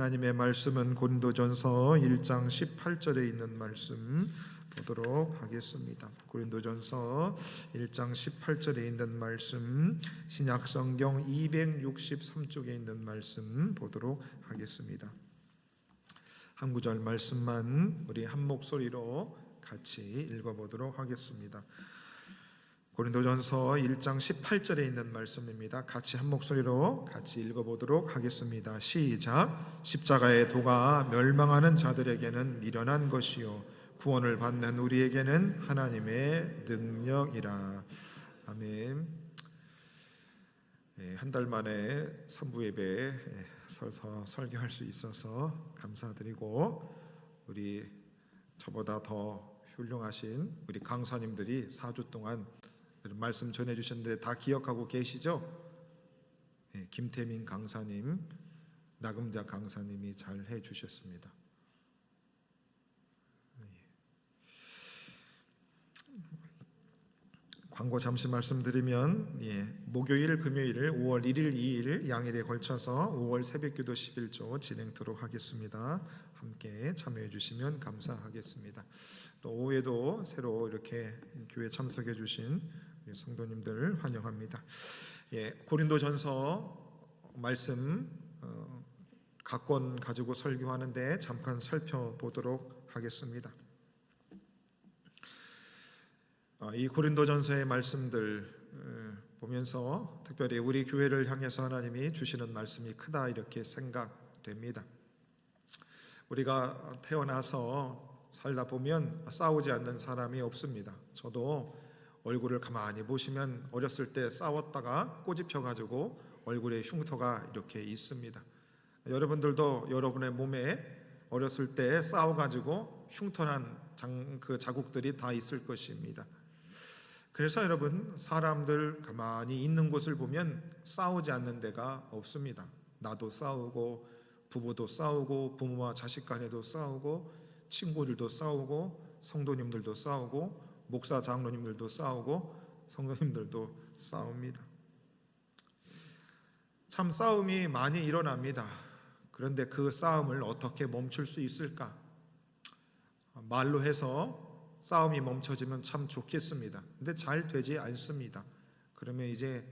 하나님의 말씀은 고린도전서 1장 18절에 있는 말씀 보도록 하겠습니다. 고린도전서 1장 18절에 있는 말씀, 신약성경 263쪽에 있는 말씀 보도록 하겠습니다. 한 구절 말씀만 우리 한 목소리로 같이 읽어보도록 하겠습니다. 고린도전서 1장 18절에 있는 말씀입니다. 같이 한 목소리로 같이 읽어보도록 하겠습니다. 시작. 십자가의 도가 멸망하는 자들에게는 미련한 것이요 구원을 받는 우리에게는 하나님의 능력이라. 아멘. 한 달 만에 3부 예배 서서 설교할 수 있어서 감사드리고, 우리 저보다 더 훌륭하신 우리 강사님들이 4주 동안 말씀 전해주셨는데 다 기억하고 계시죠? 김태민 강사님, 나금자 강사님이 잘 해주셨습니다. 광고 잠시 말씀드리면, 목요일, 금요일 5월 1일, 2일 양일에 걸쳐서 5월 새벽기도 11조 진행토록 하겠습니다. 함께 참여해 주시면 감사하겠습니다. 또 오후에도 새로 이렇게 교회 참석해 주신 성도님들 환영합니다. 고린도전서 말씀 각 권 가지고 설교하는데 잠깐 살펴보도록 하겠습니다. 이 고린도전서의 말씀들 보면서 특별히 우리 교회를 향해서 하나님이 주시는 말씀이 크다 이렇게 생각됩니다. 우리가 태어나서 살다 보면 싸우지 않는 사람이 없습니다. 저도 얼굴을 가만히 보시면 어렸을 때 싸웠다가 꼬집혀가지고 얼굴에 흉터가 이렇게 있습니다. 여러분들도 여러분의 몸에 어렸을 때 싸워가지고 흉터난 그 자국들이 다 있을 것입니다. 그래서 여러분, 사람들 가만히 있는 곳을 보면 싸우지 않는 데가 없습니다. 나도 싸우고, 부부도 싸우고, 부모와 자식 간에도 싸우고, 친구들도 싸우고, 성도님들도 싸우고, 목사 장로님들도 싸우고, 성도님들도 싸웁니다. 참 싸움이 많이 일어납니다. 그런데 그 싸움을 어떻게 멈출 수 있을까? 말로 해서 싸움이 멈춰지면 참 좋겠습니다. 근데 잘 되지 않습니다. 그러면 이제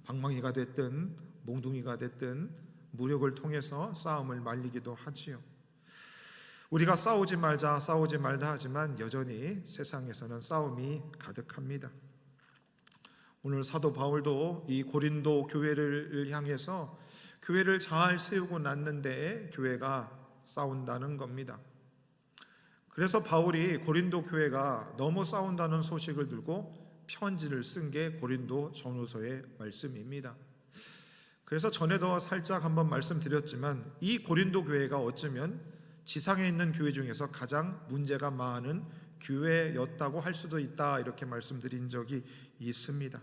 방망이가 됐든 몽둥이가 됐든 무력을 통해서 싸움을 말리기도 하지요. 우리가 싸우지 말자 하지만 여전히 세상에서는 싸움이 가득합니다. 오늘 사도 바울도 이 고린도 교회를 향해서 교회를 잘 세우고 났는데 교회가 싸운다는 겁니다. 그래서 바울이 고린도 교회가 너무 싸운다는 소식을 들고 편지를 쓴 게 고린도 전후서의 말씀입니다. 그래서 전에도 살짝 한번 말씀드렸지만 이 고린도 교회가 어쩌면 지상에 있는 교회 중에서 가장 문제가 많은 교회였다고 할 수도 있다, 이렇게 말씀드린 적이 있습니다.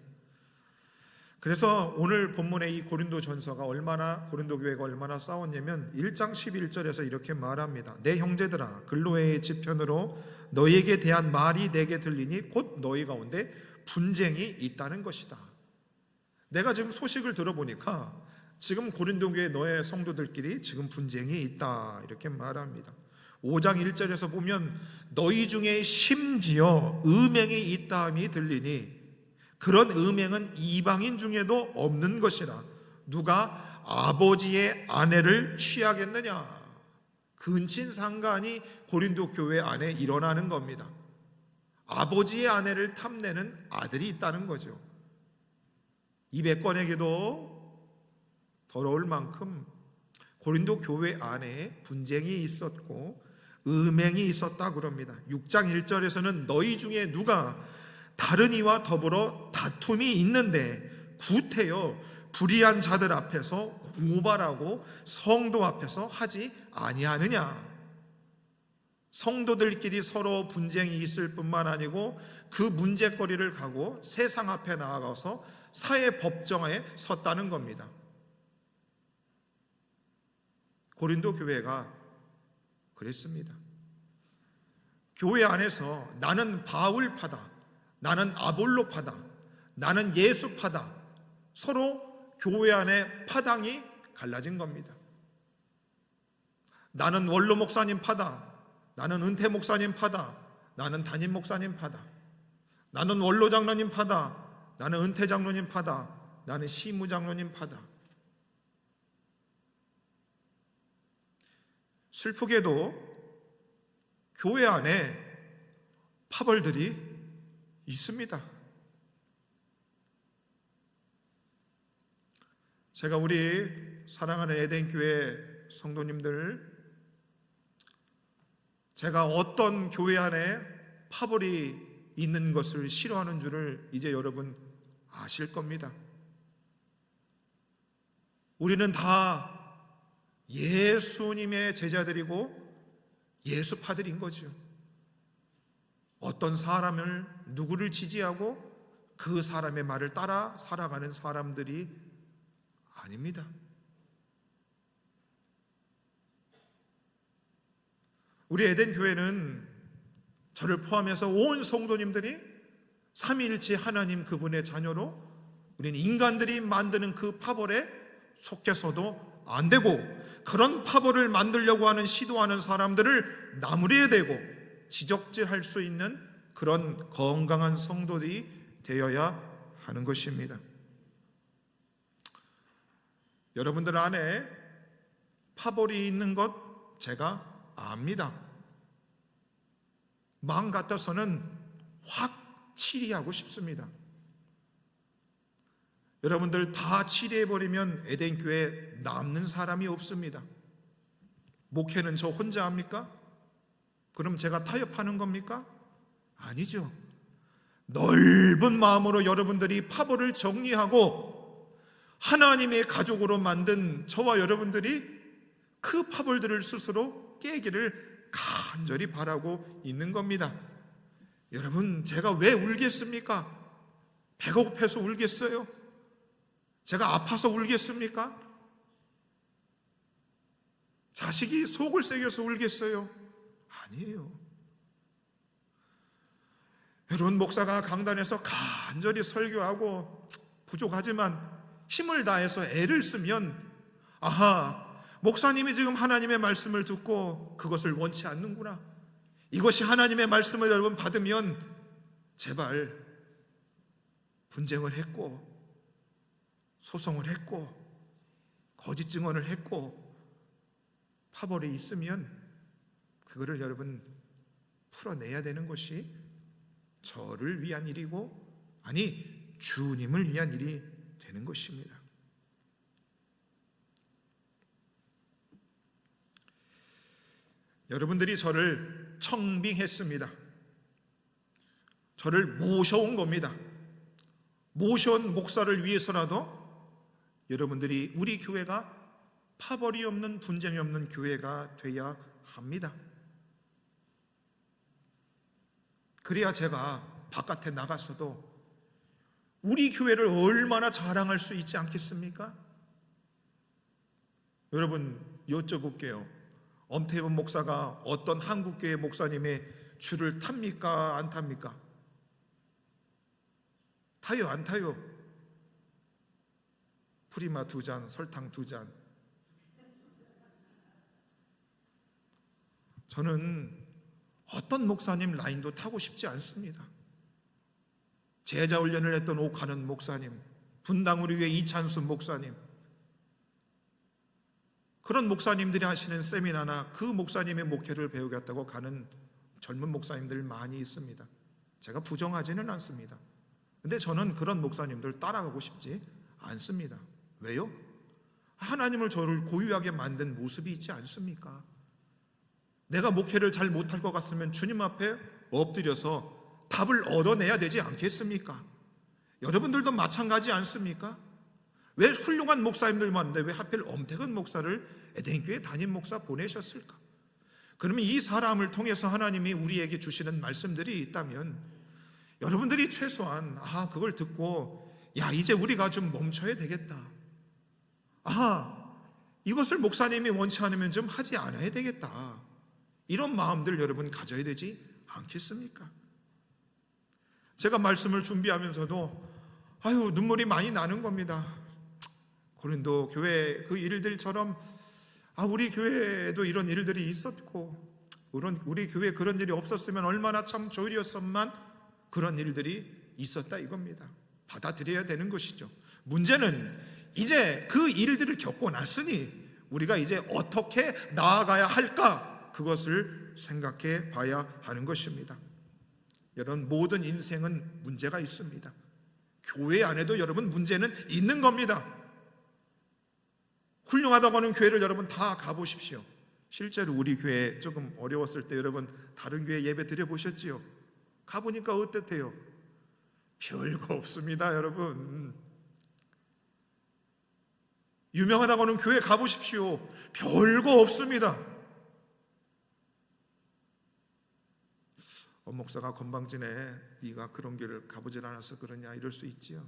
그래서 오늘 본문의 이 고린도 교회가 얼마나 싸웠냐면 1장 11절에서 이렇게 말합니다. 내 형제들아, 글로에의 지편으로 너희에게 대한 말이 내게 들리니 곧 너희 가운데 분쟁이 있다는 것이다. 내가 지금 소식을 들어보니까 지금 고린도 교회 너의 성도들끼리 지금 분쟁이 있다, 이렇게 말합니다. 5장 1절에서 보면 너희 중에 심지어 음행이 있다함이 들리니 그런 음행은 이방인 중에도 없는 것이라. 누가 아버지의 아내를 취하겠느냐. 근친상간이 고린도 교회 안에 일어나는 겁니다. 아버지의 아내를 탐내는 아들이 있다는 거죠. 입에 꺼내기도 더러울 만큼 고린도 교회 안에 분쟁이 있었고 음행이 있었다 그럽니다. 6장 1절에서는 너희 중에 누가 다른 이와 더불어 다툼이 있는데 구태여 불의한 자들 앞에서 고발하고 성도 앞에서 하지 아니하느냐. 성도들끼리 서로 분쟁이 있을 뿐만 아니고 그 문제거리를 가고 세상 앞에 나아가서 사회 법정에 섰다는 겁니다. 고린도 교회가 그랬습니다. 교회 안에서 나는 바울파다, 나는 아볼로파다, 나는 예수파다, 서로 교회 안에 파당이 갈라진 겁니다. 나는 원로 목사님 파다. 나는 은퇴 목사님 파다. 나는 담임 목사님 파다. 나는 원로 장로님 파다. 나는 은퇴 장로님 파다. 나는 시무 장로님 파다. 슬프게도 교회 안에 파벌들이 있습니다. 제가 우리 사랑하는 에덴교회 성도님들, 제가 어떤 교회 안에 파벌이 있는 것을 싫어하는 줄을 이제 여러분 아실 겁니다. 우리는 다 예수님의 제자들이고 예수파들인 거죠. 어떤 사람을, 누구를 지지하고 그 사람의 말을 따라 살아가는 사람들이 아닙니다. 우리 에덴 교회는 저를 포함해서 온 성도님들이 삼위일체 하나님 그분의 자녀로, 우리는 인간들이 만드는 그 파벌에 속해서도 안 되고, 그런 파벌을 만들려고 하는 시도하는 사람들을 나무래야 되고 지적질할 수 있는 그런 건강한 성도들이 되어야 하는 것입니다. 여러분들 안에 파벌이 있는 것 제가 압니다. 마음 같아서는 확 치리하고 싶습니다. 여러분들 다 치리해버리면 에덴교회에 남는 사람이 없습니다. 목회는 저 혼자 합니까? 그럼 제가 타협하는 겁니까? 아니죠. 넓은 마음으로 여러분들이 파벌을 정리하고 하나님의 가족으로 만든 저와 여러분들이 그 파벌들을 스스로 깨기를 간절히 바라고 있는 겁니다. 여러분, 제가 왜 울겠습니까? 배가 고파서 울겠어요? 제가 아파서 울겠습니까? 자식이 속을 새겨서 울겠어요? 아니에요. 여러분, 목사가 강단에서 간절히 설교하고 부족하지만 힘을 다해서 애를 쓰면, 아하, 목사님이 지금 하나님의 말씀을 듣고 그것을 원치 않는구나. 이것이 하나님의 말씀을 여러분 받으면 제발 분쟁을 했고 소송을 했고 거짓 증언을 했고 파벌이 있으면 그거를 여러분 풀어내야 되는 것이 저를 위한 일이고, 아니 주님을 위한 일이 되는 것입니다. 여러분들이 저를 청빙했습니다. 저를 모셔온 겁니다. 모셔온 목사를 위해서라도 여러분들이 우리 교회가 파벌이 없는, 분쟁이 없는 교회가 되어야 합니다. 그래야 제가 바깥에 나가서도 우리 교회를 얼마나 자랑할 수 있지 않겠습니까? 여러분, 여쭤볼게요. 엄태범 목사가 어떤 한국교회 목사님의 줄을 탑니까? 안 탑니까? 타요, 안 타요? 프리마 2잔, 설탕 2잔. 저는 어떤 목사님 라인도 타고 싶지 않습니다. 제자 훈련을 했던 옥하는 목사님, 분당을 위해 이찬수 목사님, 그런 목사님들이 하시는 세미나나 그 목사님의 목회를 배우겠다고 가는 젊은 목사님들 많이 있습니다. 제가 부정하지는 않습니다. 근데 저는 그런 목사님들 따라가고 싶지 않습니다. 왜요? 하나님을 저를 고유하게 만든 모습이 있지 않습니까? 내가 목회를 잘 못할 것 같으면 주님 앞에 엎드려서 답을 얻어내야 되지 않겠습니까? 여러분들도 마찬가지 않습니까? 왜 훌륭한 목사님들 많은데 왜 하필 엄태근 목사를 에덴교회 담임 목사 보내셨을까? 그러면 이 사람을 통해서 하나님이 우리에게 주시는 말씀들이 있다면 여러분들이 최소한 그걸 듣고 이제 우리가 좀 멈춰야 되겠다. 이것을 목사님이 원치 않으면 좀 하지 않아야 되겠다. 이런 마음들 여러분 가져야 되지 않겠습니까? 제가 말씀을 준비하면서도 눈물이 많이 나는 겁니다. 고린도 교회 그 일들처럼 우리 교회에도 이런 일들이 있었고, 우리 교회에 그런 일이 없었으면 얼마나 참 좋으렸건만 그런 일들이 있었다 이겁니다. 받아들여야 되는 것이죠. 문제는 이제 그 일들을 겪고 났으니 우리가 이제 어떻게 나아가야 할까, 그것을 생각해 봐야 하는 것입니다. 여러분, 모든 인생은 문제가 있습니다. 교회 안에도 여러분 문제는 있는 겁니다. 훌륭하다고 하는 교회를 여러분 다 가보십시오. 실제로 우리 교회 조금 어려웠을 때 여러분 다른 교회 예배 드려보셨지요? 가보니까 어땠대요? 별거 없습니다, 여러분. 유명하다고 하는 교회 가보십시오. 별거 없습니다. 목사가 건방지네, 네가 그런 교회를 가보질 않아서 그러냐, 이럴 수 있지요.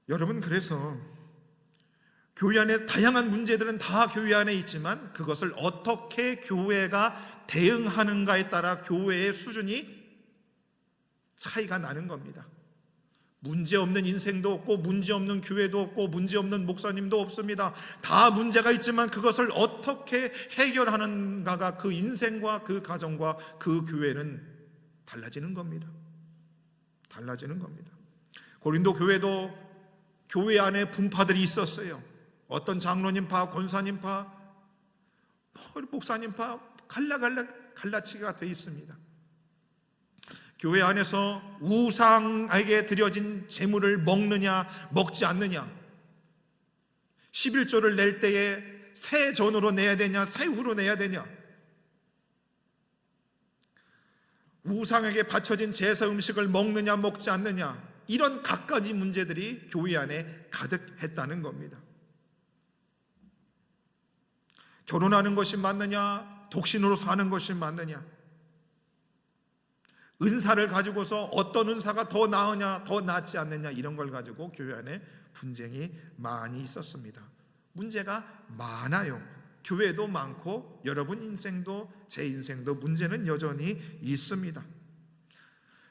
여러분, 그래서 교회 안에 다양한 문제들은 다 교회 안에 있지만 그것을 어떻게 교회가 대응하는가에 따라 교회의 수준이 차이가 나는 겁니다. 문제없는 인생도 없고 문제없는 교회도 없고 문제없는 목사님도 없습니다. 다 문제가 있지만 그것을 어떻게 해결하는가가 그 인생과 그 가정과 그 교회는 달라지는 겁니다. 달라지는 겁니다. 고린도 교회도 교회 안에 분파들이 있었어요. 어떤 장로님파, 권사님파, 목사님파 갈라치기가 되어 있습니다. 교회 안에서 우상에게 드려진 제물을 먹느냐 먹지 않느냐, 11조를 낼 때에 새 전으로 내야 되냐 새 후로 내야 되냐, 우상에게 바쳐진 제사 음식을 먹느냐 먹지 않느냐, 이런 갖가지 문제들이 교회 안에 가득했다는 겁니다. 결혼하는 것이 맞느냐, 독신으로 사는 것이 맞느냐, 은사를 가지고서 어떤 은사가 더 나으냐 더 낫지 않느냐, 이런 걸 가지고 교회 안에 분쟁이 많이 있었습니다. 문제가 많아요. 교회도 많고 여러분 인생도 제 인생도 문제는 여전히 있습니다.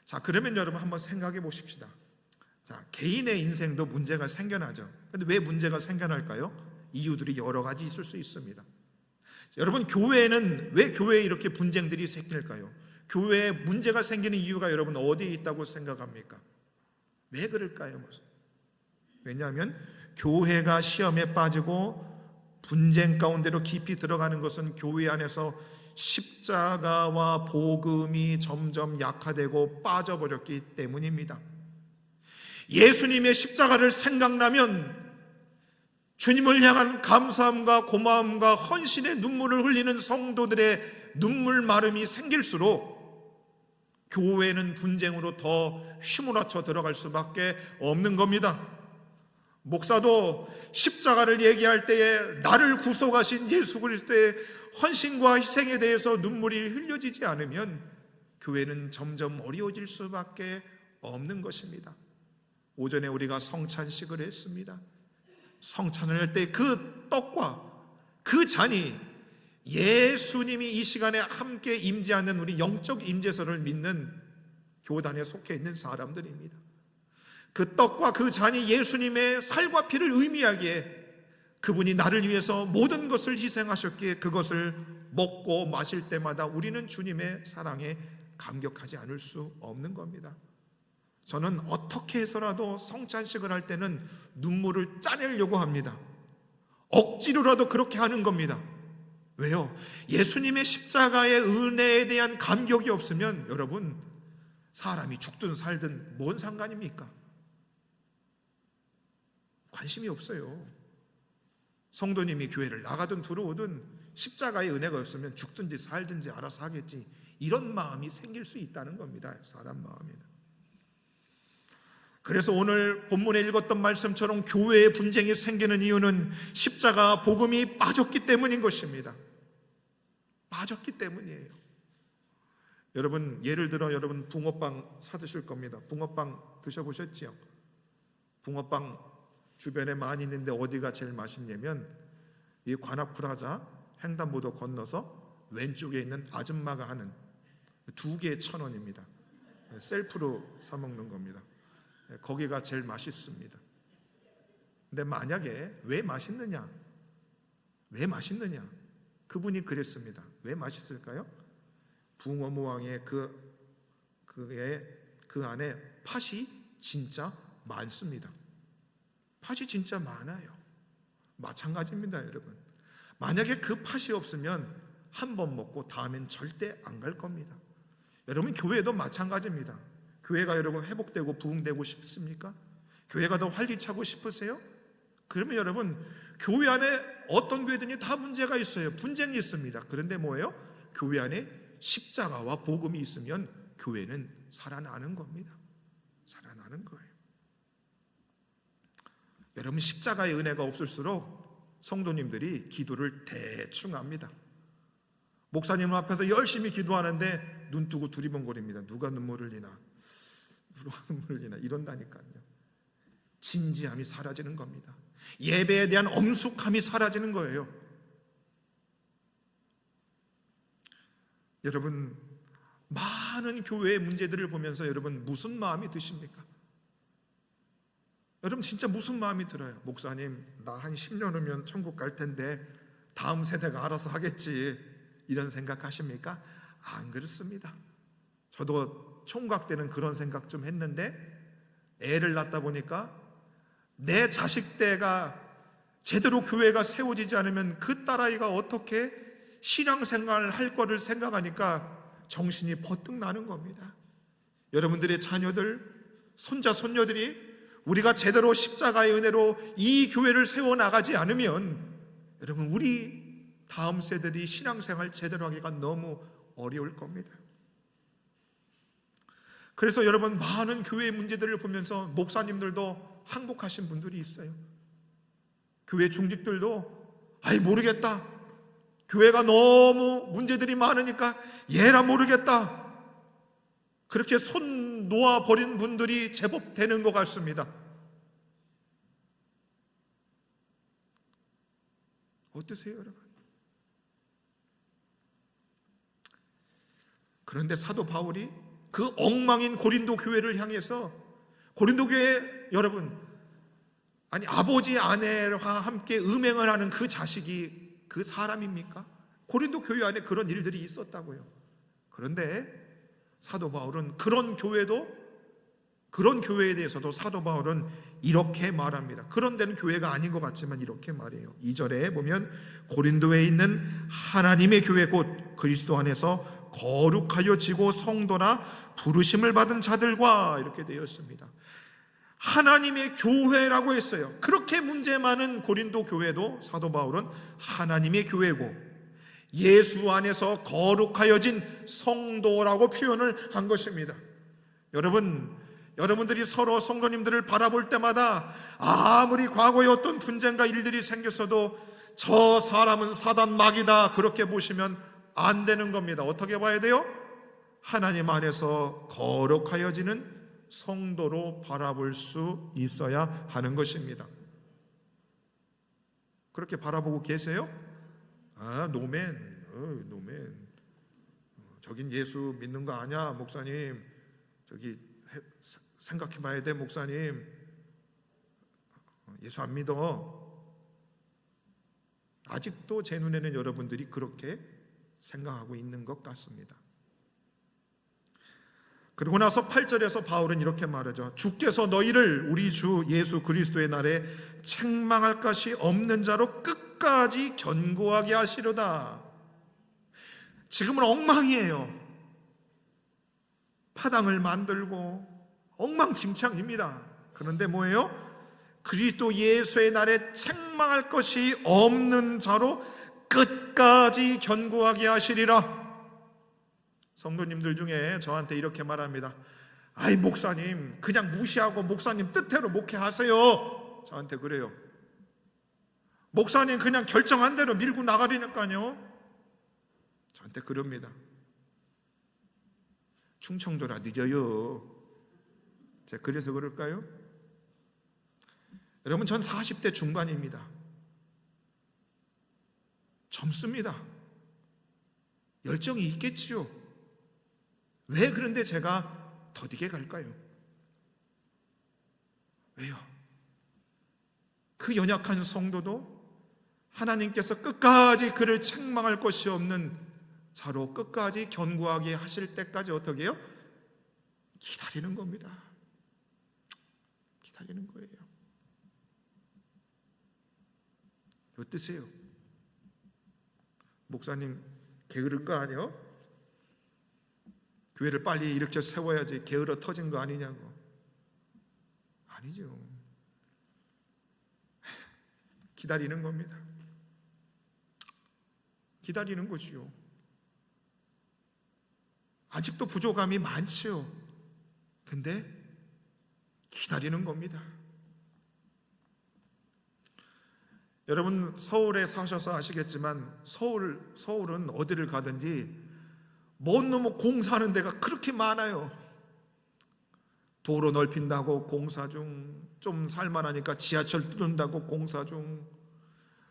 자, 그러면 여러분 한번 생각해 보십시다. 자, 개인의 인생도 문제가 생겨나죠. 그런데 왜 문제가 생겨날까요? 이유들이 여러 가지 있을 수 있습니다. 여러분, 교회는 왜 교회에 이렇게 분쟁들이 생길까요? 교회에 문제가 생기는 이유가 여러분 어디에 있다고 생각합니까? 왜 그럴까요? 왜냐하면 교회가 시험에 빠지고 분쟁 가운데로 깊이 들어가는 것은 교회 안에서 십자가와 복음이 점점 약화되고 빠져버렸기 때문입니다. 예수님의 십자가를 생각나면 주님을 향한 감사함과 고마움과 헌신의 눈물을 흘리는 성도들의 눈물 마름이 생길수록 교회는 분쟁으로 더 휘몰아쳐 들어갈 수밖에 없는 겁니다. 목사도 십자가를 얘기할 때에 나를 구속하신 예수 그리스도의 헌신과 희생에 대해서 눈물이 흘려지지 않으면 교회는 점점 어려워질 수밖에 없는 것입니다. 오전에 우리가 성찬식을 했습니다. 성찬을 할 때 그 떡과 그 잔이 예수님이 이 시간에 함께 임재하는 우리 영적 임재서를 믿는 교단에 속해 있는 사람들입니다. 그 떡과 그 잔이 예수님의 살과 피를 의미하기에 그분이 나를 위해서 모든 것을 희생하셨기에 그것을 먹고 마실 때마다 우리는 주님의 사랑에 감격하지 않을 수 없는 겁니다. 저는 어떻게 해서라도 성찬식을 할 때는 눈물을 짜내려고 합니다. 억지로라도 그렇게 하는 겁니다. 왜요? 예수님의 십자가의 은혜에 대한 감격이 없으면 여러분, 사람이 죽든 살든 뭔 상관입니까? 관심이 없어요. 성도님이 교회를 나가든 들어오든 십자가의 은혜가 없으면 죽든지 살든지 알아서 하겠지, 이런 마음이 생길 수 있다는 겁니다. 사람 마음에는. 그래서 오늘 본문에 읽었던 말씀처럼 교회의 분쟁이 생기는 이유는 십자가 복음이 빠졌기 때문인 것입니다. 빠졌기 때문이에요. 여러분, 예를 들어 여러분 붕어빵 사 드실 겁니다. 붕어빵 드셔보셨지요? 붕어빵 주변에 많이 있는데 어디가 제일 맛있냐면 이 관악프라자 횡단보도 건너서 왼쪽에 있는 아줌마가 하는 2개에 1,000원입니다. 셀프로 사 먹는 겁니다. 거기가 제일 맛있습니다. 근데 만약에 왜 맛있느냐? 왜 맛있느냐? 그분이 그랬습니다. 왜 맛있을까요? 붕어모왕의 그 안에 팥이 진짜 많습니다. 팥이 진짜 많아요. 마찬가지입니다, 여러분. 만약에 그 팥이 없으면 한 번 먹고 다음엔 절대 안 갈 겁니다. 여러분, 교회도 마찬가지입니다. 교회가 여러분 회복되고 부흥되고 싶습니까? 교회가 더 활기차고 싶으세요? 그러면 여러분, 교회 안에 어떤 교회든지 다 문제가 있어요. 분쟁이 있습니다. 그런데 뭐예요? 교회 안에 십자가와 복음이 있으면 교회는 살아나는 겁니다. 살아나는 거예요. 여러분, 십자가의 은혜가 없을수록 성도님들이 기도를 대충 합니다. 목사님 앞에서 열심히 기도하는데 눈 뜨고 두리번거립니다. 누가 눈물을 흘리나? 누가 눈물을 흘리나? 이런다니까요. 진지함이 사라지는 겁니다. 예배에 대한 엄숙함이 사라지는 거예요. 여러분, 많은 교회의 문제들을 보면서 여러분 무슨 마음이 드십니까? 여러분 진짜 무슨 마음이 들어요? 목사님, 나 한 10년 후면 천국 갈 텐데 다음 세대가 알아서 하겠지, 이런 생각하십니까? 안 그렇습니다. 저도 총각 때는 그런 생각 좀 했는데 애를 낳다 보니까 내 자식 때가 제대로 교회가 세워지지 않으면 그 딸아이가 어떻게 신앙생활을 할 거를 생각하니까 정신이 버뜩 나는 겁니다. 여러분들의 자녀들, 손자, 손녀들이 우리가 제대로 십자가의 은혜로 이 교회를 세워나가지 않으면 여러분, 우리 다음 세대들이 신앙생활 제대로 하기가 너무 어려울 겁니다. 그래서 여러분, 많은 교회의 문제들을 보면서 목사님들도 항복하신 분들이 있어요. 교회 중직들도 모르겠다, 교회가 너무 문제들이 많으니까 얘라 모르겠다, 그렇게 손 놓아버린 분들이 제법 되는 것 같습니다. 어떠세요, 여러분? 그런데 사도 바울이 그 엉망인 고린도 교회를 향해서, 고린도 교회 여러분, 아버지 아내와 함께 음행을 하는 그 자식이 그 사람입니까? 고린도 교회 안에 그런 일들이 있었다고요. 그런데 사도 바울은 그런 교회에 대해서도 사도 바울은 이렇게 말합니다. 그런 데는 교회가 아닌 것 같지만 이렇게 말해요. 2절에 보면 고린도에 있는 하나님의 교회 곧 그리스도 안에서 거룩하여 지고 성도나 부르심을 받은 자들과, 이렇게 되어 있습니다. 하나님의 교회라고 했어요. 그렇게 문제 많은 고린도 교회도 사도 바울은 하나님의 교회고 예수 안에서 거룩하여진 성도라고 표현을 한 것입니다. 여러분들이 서로 성도님들을 바라볼 때마다 아무리 과거에 어떤 분쟁과 일들이 생겼어도 저 사람은 사단 마귀다, 그렇게 보시면 안 되는 겁니다. 어떻게 봐야 돼요? 하나님 안에서 거룩하여지는 성도로 바라볼 수 있어야 하는 것입니다. 그렇게 바라보고 계세요? 노맨. 저긴 예수 믿는 거 아니야, 목사님. 저기 생각해 봐야 돼, 목사님. 예수 안 믿어. 아직도 제 눈에는 여러분들이 그렇게 생각하고 있는 것 같습니다. 그리고 나서 8절에서 바울은 이렇게 말하죠. 주께서 너희를 우리 주 예수 그리스도의 날에 책망할 것이 없는 자로 끝까지 견고하게 하시려다. 지금은 엉망이에요. 파당을 만들고 엉망진창입니다. 그런데 뭐예요? 그리스도 예수의 날에 책망할 것이 없는 자로 끝까지 견고하게 하시리라. 성도님들 중에 저한테 이렇게 말합니다. 목사님 그냥 무시하고 목사님 뜻대로 목회하세요. 저한테 그래요. 목사님 그냥 결정한 대로 밀고 나가리니까요. 저한테 그럽니다. 충청도라 느려요. 제가 그래서 그럴까요? 여러분, 전 40대 중반입니다. 젊습니다. 열정이 있겠지요. 왜 그런데 제가 더디게 갈까요? 왜요? 그 연약한 성도도 하나님께서 끝까지 그를 책망할 것이 없는 자로 끝까지 견고하게 하실 때까지 어떻게 해요? 기다리는 겁니다. 기다리는 거예요. 어떠세요? 목사님 게으른 거 아니요? 교회를 빨리 일으켜 세워야지 게으러 터진 거 아니냐고. 아니죠. 기다리는 겁니다. 기다리는 거지요. 아직도 부족함이 많지요. 근데 기다리는 겁니다. 여러분 서울에 사셔서 아시겠지만 서울은 어디를 가든지 먼 놈의 공사하는 데가 그렇게 많아요. 도로 넓힌다고 공사 중, 좀 살만하니까 지하철 뚫는다고 공사 중,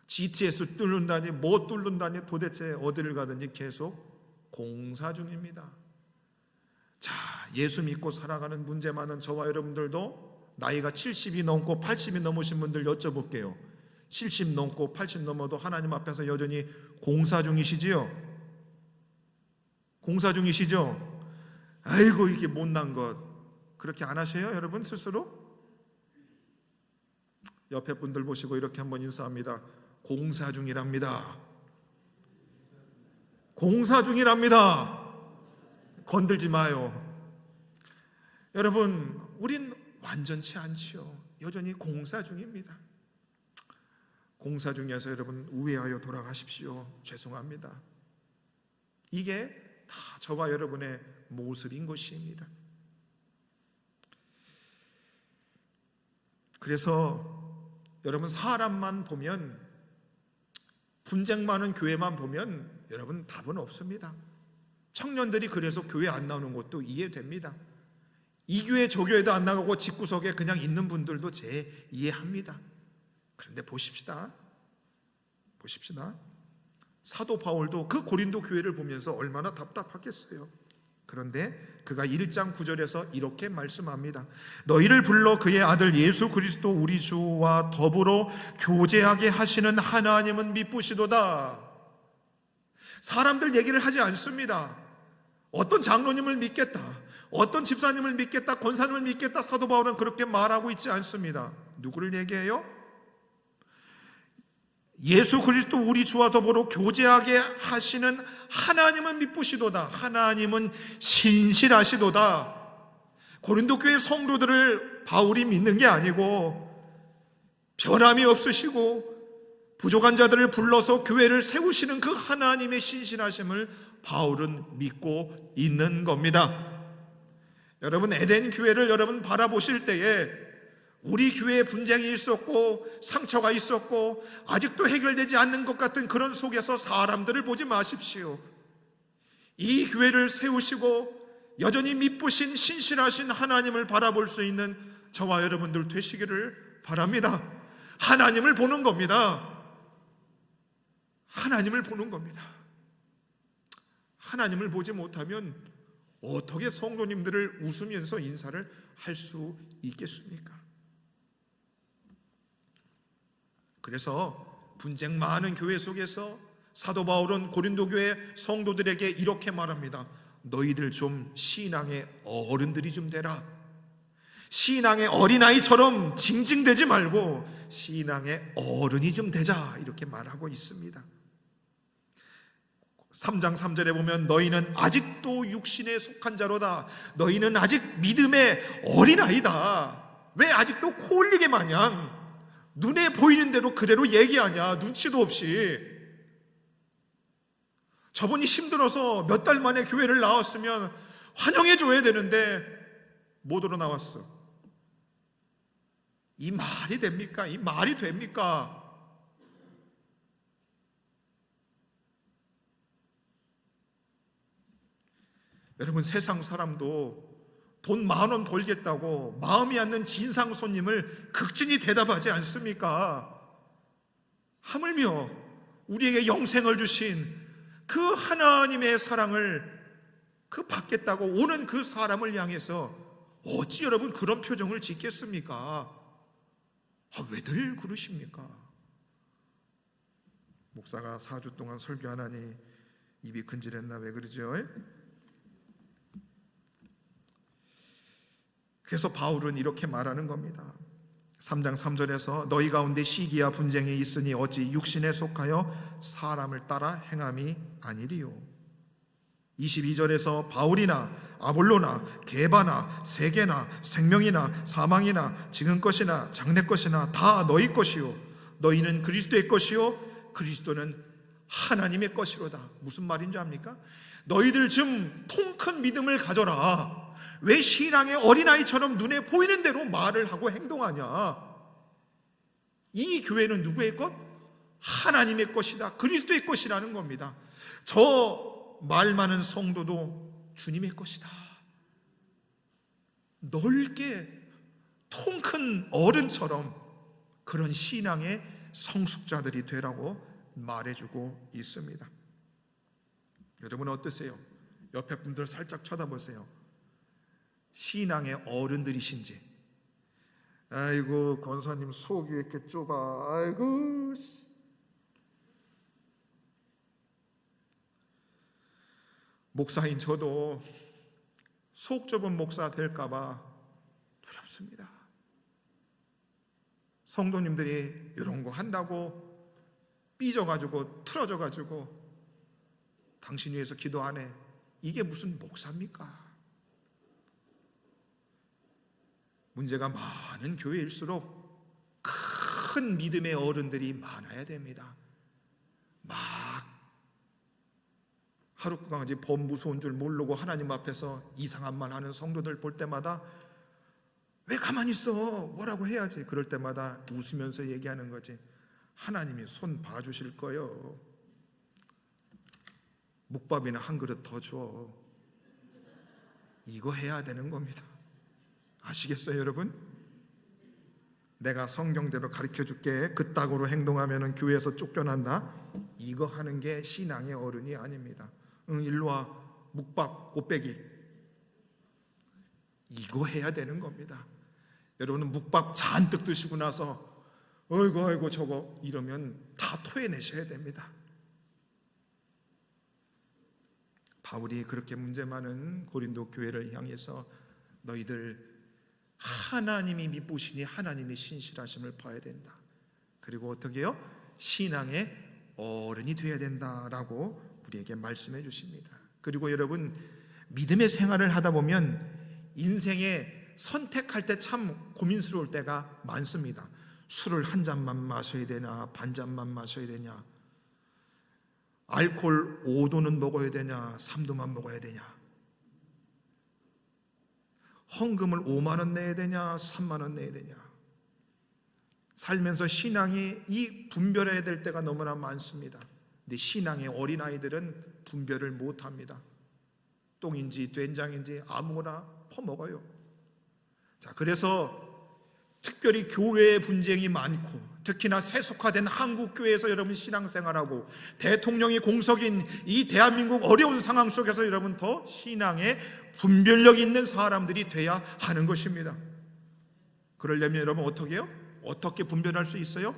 GTS 뚫는다니 뭐 뚫는다니 도대체 어디를 가든지 계속 공사 중입니다. 자, 예수 믿고 살아가는 문제 많은 저와 여러분들도 나이가 70이 넘고 80이 넘으신 분들 여쭤볼게요. 70 넘고 80 넘어도 하나님 앞에서 여전히 공사 중이시지요? 공사 중이시죠? 아이고 이게 못난 것, 그렇게 안 하세요 여러분 스스로? 옆에 분들 보시고 이렇게 한번 인사합니다. 공사 중이랍니다. 공사 중이랍니다. 건들지 마요. 여러분 우린 완전치 않지요. 여전히 공사 중입니다. 공사 중에서 여러분 우회하여 돌아가십시오. 죄송합니다. 이게 다 저와 여러분의 모습인 것입니다. 그래서 여러분 사람만 보면, 분쟁 많은 교회만 보면 여러분 답은 없습니다. 청년들이 그래서 교회 안 나오는 것도 이해됩니다. 이 교회 저 교회도 안 나가고 집구석에 그냥 있는 분들도 제 이해합니다. 그런데 보십시다. 사도 바울도 그 고린도 교회를 보면서 얼마나 답답하겠어요. 그런데 그가 1장 9절에서 이렇게 말씀합니다. 너희를 불러 그의 아들 예수 그리스도 우리 주와 더불어 교제하게 하시는 하나님은 미쁘시도다. 사람들 얘기를 하지 않습니다. 어떤 장로님을 믿겠다, 어떤 집사님을 믿겠다, 권사님을 믿겠다, 사도 바울은 그렇게 말하고 있지 않습니다. 누구를 얘기해요? 예수 그리스도 우리 주와 더불어 교제하게 하시는 하나님은 미쁘시도다. 하나님은 신실하시도다. 고린도 교회 성도들을 바울이 믿는 게 아니고 변함이 없으시고 부족한 자들을 불러서 교회를 세우시는 그 하나님의 신실하심을 바울은 믿고 있는 겁니다. 여러분 에덴 교회를 여러분 바라보실 때에 우리 교회에 분쟁이 있었고 상처가 있었고 아직도 해결되지 않는 것 같은 그런 속에서 사람들을 보지 마십시오. 이 교회를 세우시고 여전히 미쁘신 신실하신 하나님을 바라볼 수 있는 저와 여러분들 되시기를 바랍니다. 하나님을 보는 겁니다. 하나님을 보는 겁니다. 하나님을 보지 못하면 어떻게 성도님들을 웃으면서 인사를 할 수 있겠습니까? 그래서 분쟁 많은 교회 속에서 사도 바울은 고린도 교회 성도들에게 이렇게 말합니다. 너희들 좀 신앙의 어른들이 좀 되라. 신앙의 어린아이처럼 징징대지 말고 신앙의 어른이 좀 되자, 이렇게 말하고 있습니다. 3장 3절에 보면 너희는 아직도 육신에 속한 자로다. 너희는 아직 믿음의 어린아이다. 왜 아직도 코 올리게 마냥 눈에 보이는 대로 그대로 얘기하냐, 눈치도 없이. 저분이 힘들어서 몇 달 만에 교회를 나왔으면 환영해줘야 되는데 못 오러 나왔어. 이 말이 됩니까? 이 말이 됩니까? 여러분 세상 사람도 돈 10,000원 벌겠다고 마음이 않는 진상 손님을 극진히 대답하지 않습니까? 하물며 우리에게 영생을 주신 그 하나님의 사랑을 그 받겠다고 오는 그 사람을 향해서 어찌 여러분 그런 표정을 짓겠습니까? 왜들 그러십니까? 목사가 4주 동안 설교하나니 입이 근질했나 왜 그러죠? 그래서 바울은 이렇게 말하는 겁니다. 3장 3절에서 너희 가운데 시기와 분쟁이 있으니 어찌 육신에 속하여 사람을 따라 행함이 아니리요. 22절에서 바울이나 아볼로나 게바나 세계나 생명이나 사망이나 지금 것이나 장래 것이나 다 너희 것이요 너희는 그리스도의 것이요 그리스도는 하나님의 것이로다. 무슨 말인지 압니까? 너희들 좀 통 큰 믿음을 가져라. 왜 신앙의 어린아이처럼 눈에 보이는 대로 말을 하고 행동하냐? 이 교회는 누구의 것? 하나님의 것이다. 그리스도의 것이라는 겁니다. 저 말 많은 성도도 주님의 것이다. 넓게 통 큰 어른처럼 그런 신앙의 성숙자들이 되라고 말해주고 있습니다. 여러분 어떠세요? 옆에 분들 살짝 쳐다보세요. 신앙의 어른들이신지. 아이고 권사님 속이 왜 이렇게 좁아. 아이고. 목사인 저도 속 좁은 목사 될까 봐 두렵습니다. 성도님들이 이런 거 한다고 삐져가지고 틀어져가지고 당신 위해서 기도 안 해. 이게 무슨 목사입니까? 문제가 많은 교회일수록 큰 믿음의 어른들이 많아야 됩니다. 막 하룻강지 범 무서운 줄 모르고 하나님 앞에서 이상한 말 하는 성도들 볼 때마다 왜 가만히 있어? 뭐라고 해야지. 그럴 때마다 웃으면서 얘기하는 거지. 하나님이 손 봐주실 거예요. 묵밥이나 한 그릇 더 줘. 이거 해야 되는 겁니다. 아시겠어요 여러분? 내가 성경대로 가르쳐줄게. 그따구로 행동하면 교회에서 쫓겨난다. 이거 하는 게 신앙의 어른이 아닙니다. 일로 와. 묵밥 곱빼기. 이거 해야 되는 겁니다. 여러분은 묵밥 잔뜩 드시고 나서 아이고 저거 이러면 다 토해내셔야 됩니다. 바울이 그렇게 문제 많은 고린도 교회를 향해서 너희들 하나님이 미쁘시니 하나님의 신실하심을 봐야 된다. 그리고 어떻게 해요? 신앙의 어른이 되어야 된다라고 우리에게 말씀해 주십니다. 그리고 여러분 믿음의 생활을 하다 보면 인생에 선택할 때 참 고민스러울 때가 많습니다. 술을 한 잔만 마셔야 되냐 반 잔만 마셔야 되냐, 알코올 5도는 먹어야 되냐 3도만 먹어야 되냐, 헌금을 5만 원 내야 되냐 3만 원 내야 되냐. 살면서 신앙이 이 분별해야 될 때가 너무나 많습니다. 근데 신앙의 어린아이들은 분별을 못합니다. 똥인지 된장인지 아무거나 퍼먹어요. 자, 그래서 특별히 교회의 분쟁이 많고 특히나 세속화된 한국교회에서 여러분 신앙생활하고 대통령이 공석인 이 대한민국 어려운 상황 속에서 여러분 더 신앙의 분별력 있는 사람들이 돼야 하는 것입니다. 그러려면 여러분 어떻게 해요? 어떻게 분별할 수 있어요?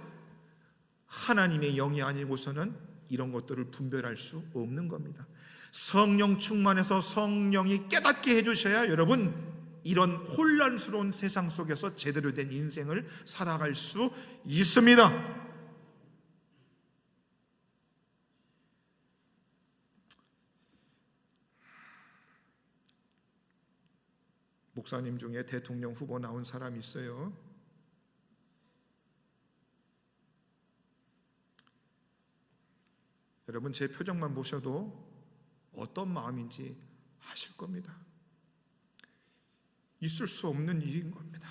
하나님의 영이 아니고서는 이런 것들을 분별할 수 없는 겁니다. 성령 충만해서 성령이 깨닫게 해주셔야 여러분 이런 혼란스러운 세상 속에서 제대로 된 인생을 살아갈 수 있습니다. 목사님 중에 대통령 후보 나온 사람이 있어요. 여러분 제 표정만 보셔도 어떤 마음인지 아실 겁니다. 있을 수 없는 일인 겁니다.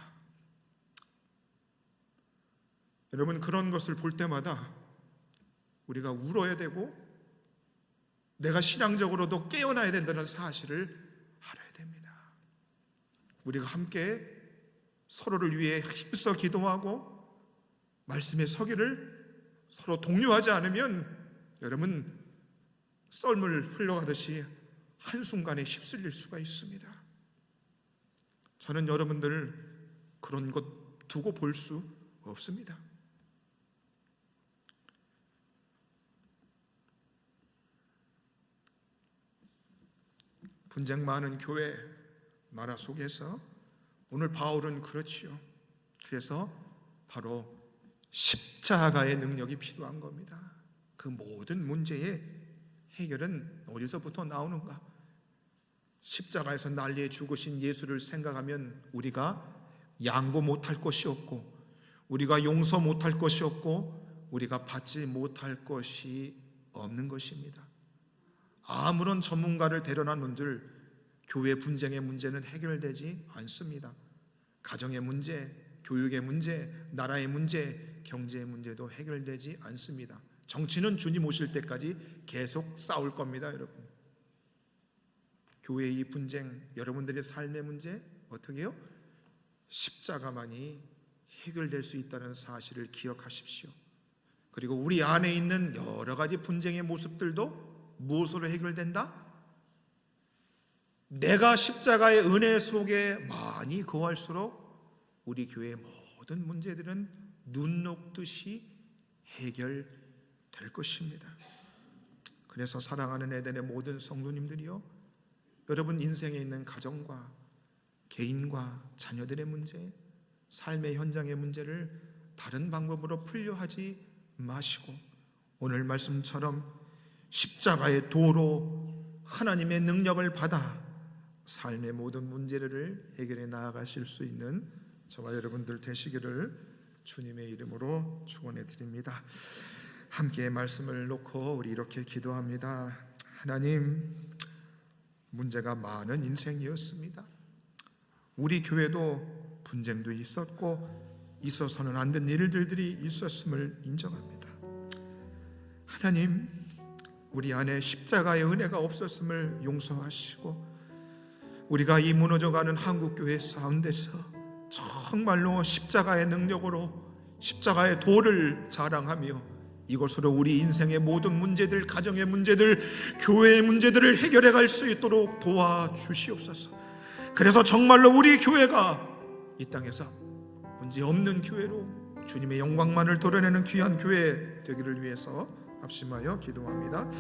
여러분 그런 것을 볼 때마다 우리가 울어야 되고 내가 신앙적으로도 깨어나야 된다는 사실을 알아야 됩니다. 우리가 함께 서로를 위해 힘써 기도하고 말씀에 서기를 서로 독려하지 않으면 여러분 썰물 흘러가듯이 한순간에 휩쓸릴 수가 있습니다. 저는 여러분들 그런 것 두고 볼 수 없습니다. 분쟁 많은 교회 나라 속에서 오늘 바울은 그렇지요. 그래서 바로 십자가의 능력이 필요한 겁니다. 그 모든 문제의 해결은 어디서부터 나오는가? 십자가에서 난리에 죽으신 예수를 생각하면 우리가 양보 못할 것이 없고, 우리가 용서 못할 것이 없고, 우리가 받지 못할 것이 없는 것입니다. 아무런 전문가를 데려놨는들 교회 분쟁의 문제는 해결되지 않습니다. 가정의 문제, 교육의 문제, 나라의 문제, 경제의 문제도 해결되지 않습니다. 정치는 주님 오실 때까지 계속 싸울 겁니다, 여러분. 교회의 이 분쟁, 여러분들의 삶의 문제 어떻게 해요? 십자가만이 해결될 수 있다는 사실을 기억하십시오. 그리고 우리 안에 있는 여러 가지 분쟁의 모습들도 무엇으로 해결된다? 내가 십자가의 은혜 속에 많이 거할수록 우리 교회의 모든 문제들은 눈 녹듯이 해결될 것입니다. 그래서 사랑하는 에덴의 모든 성도님들이요, 여러분 인생에 있는 가정과 개인과 자녀들의 문제, 삶의 현장의 문제를 다른 방법으로 풀려 하지 마시고 오늘 말씀처럼 십자가의 도로 하나님의 능력을 받아 삶의 모든 문제를 해결해 나아가실 수 있는 저와 여러분들 되시기를 주님의 이름으로 축원해 드립니다. 함께 말씀을 놓고 우리 이렇게 기도합니다. 하나님, 문제가 많은 인생이었습니다. 우리 교회도 분쟁도 있었고 있어서는 안 된 일들이 있었음을 인정합니다. 하나님, 우리 안에 십자가의 은혜가 없었음을 용서하시고 우리가 이 무너져가는 한국교회 가운데서 정말로 십자가의 능력으로 십자가의 도를 자랑하며 이것으로 우리 인생의 모든 문제들, 가정의 문제들, 교회의 문제들을 해결해 갈 수 있도록 도와주시옵소서. 그래서 정말로 우리 교회가 이 땅에서 문제 없는 교회로 주님의 영광만을 드러내는 귀한 교회 되기를 위해서 합심하여 기도합니다.